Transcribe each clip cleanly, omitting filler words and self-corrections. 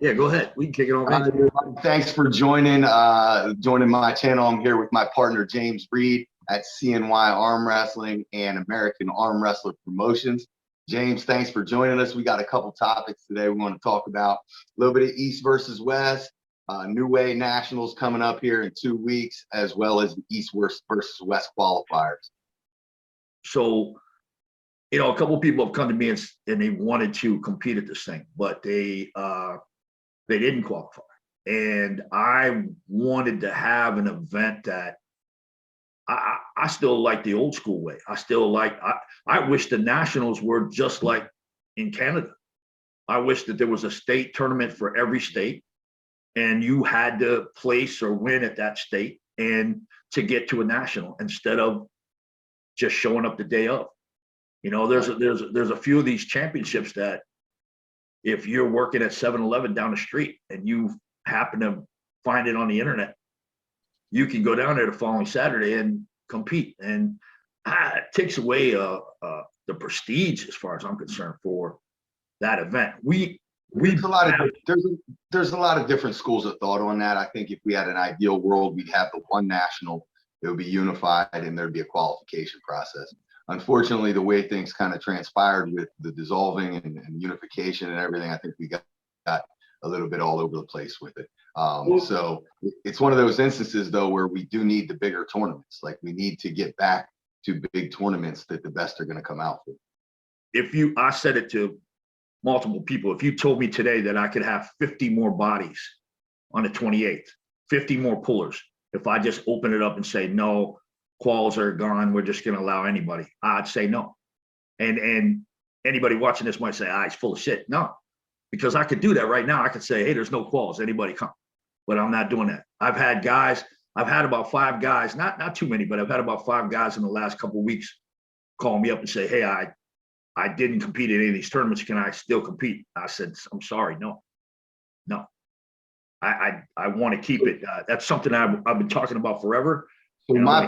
Yeah, go ahead. We can kick it off. Thanks for joining my channel. I'm here with my partner James Reed at CNY Arm Wrestling and American Arm Wrestler Promotions. James, thanks for joining us. We got a couple topics today we want to talk about. A little bit of East versus West, NuWay Nationals coming up here in 2 weeks, as well as the East versus West qualifiers. So, a couple of people have come to me and they wanted to compete at this thing, but they didn't qualify. And I wanted to have an event that I still like the old school way. I wish the Nationals were just like in Canada. I wish that there was a state tournament for every state and you had to place or win at that state and to get to a national instead of just showing up the day of. There's a few of these championships that if you're working at 7-Eleven down the street and you happen to find it on the internet, you can go down there the following Saturday and compete. And it takes away the prestige, as far as I'm concerned, for that event. There's a lot of different schools of thought on that. I think if we had an ideal world, we'd have the one national, it would be unified, and there'd be a qualification process. Unfortunately, the way things kind of transpired with the dissolving and unification and everything, I think we got a little bit all over the place with it. So it's one of those instances, though, where we do need the bigger tournaments. Like, we need to get back to big tournaments that the best are going to come out for. I said it to multiple people. If you told me today that I could have 50 more bodies on the 28th, 50 more pullers, if I just open it up and say, no, quals are gone, we're just going to allow anybody, I'd say no. And anybody watching this might say, it's full of shit. No, because I could do that right now. I could say, hey, there's no quals, anybody come. But I'm not doing that. I've had about 5 guys, not too many, but I've had about 5 guys in the last couple of weeks call me up and say, hey, I didn't compete in any of these tournaments. Can I still compete? I said, I'm sorry, no. I want to keep it. That's something I've been talking about forever. So my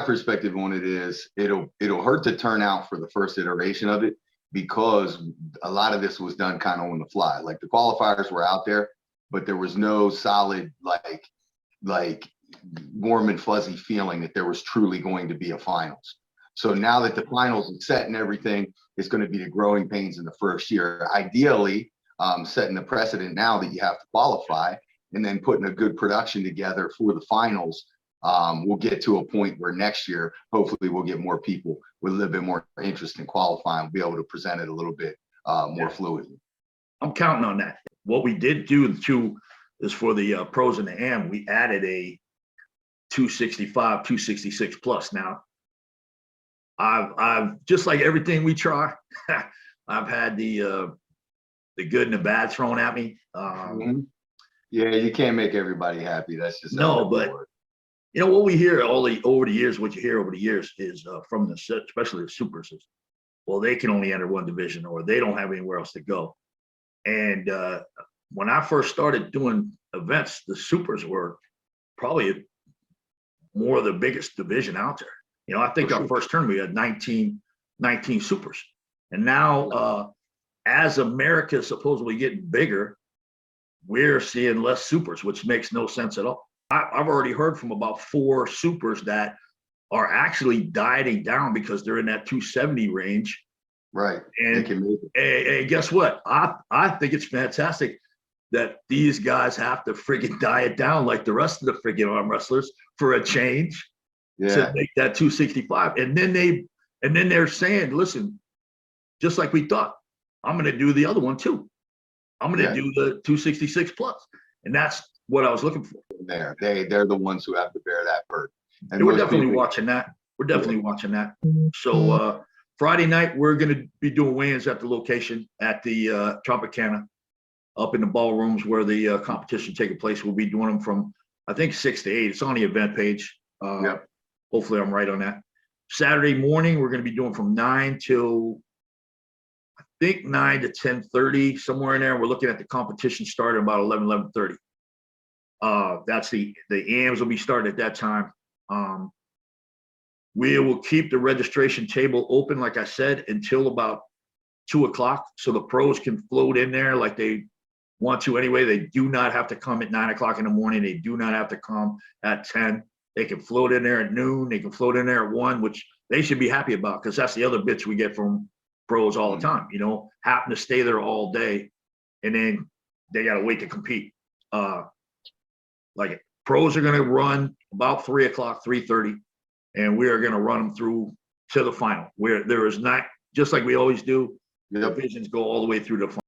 perspective on it is it'll hurt the turnout for the first iteration of it, because a lot of this was done kind of on the fly. Like, the qualifiers were out there, but there was no solid like warm and fuzzy feeling that there was truly going to be a finals. So now that the finals is set and everything, it's going to be the growing pains in the first year. Ideally, setting the precedent now that you have to qualify and then putting a good production together for the finals. We'll get to a point where next year, hopefully, we'll get more people with a little bit more interest in qualifying. We'll be able to present it a little bit more fluidly. I'm counting on that. What we did do too is for the pros and the AM, we added a 265, 266 plus. Now, I've just like everything we try, I've had the good and the bad thrown at me. Yeah, you can't make everybody happy. That's just no, but what we hear over the years is from especially the supers is, well, they can only enter one division or they don't have anywhere else to go. And when I first started doing events, the supers were probably more of the biggest division out there. I think our first tournament, we had 19 supers. And now, as America is supposedly getting bigger, we're seeing less supers, which makes no sense at all. I've already heard from about 4 supers that are actually dieting down because they're in that 270 range. Right. And guess what? I think it's fantastic that these guys have to friggin' diet down like the rest of the friggin' arm wrestlers for a change. Yeah. To make that 265. And then they're saying, listen, just like we thought, I'm going to do the other one too. I'm going to do the 266 plus. And that's what I was looking for. They're the ones who have to bear that burden. And we're definitely watching that. Watching that. So Friday night, we're going to be doing weigh-ins at the location at the Tropicana, up in the ballrooms where the competition taking place. We'll be doing them from, I think, 6 to 8. It's on the event page. Hopefully I'm right on that. Saturday morning, we're going to be doing from 9 till, I think, 9 to 10:30, somewhere in there. We're looking at the competition start at about 11:30. That's the AMs will be starting at that time. We will keep the registration table open, like I said, until about 2 o'clock, so the pros can float in there like they want to anyway. They do not have to come at 9 o'clock in the morning. They do not have to come at 10. They can float in there at noon. They can float in there at 1, which they should be happy about, because that's the other bitch we get from pros all the time, you know, happen to stay there all day and then they got to wait to compete. Like pros are going to run about 3 o'clock, 3:30, and we are going to run them through to the final, where there is not, just like we always do, Yep. divisions go all the way through the final.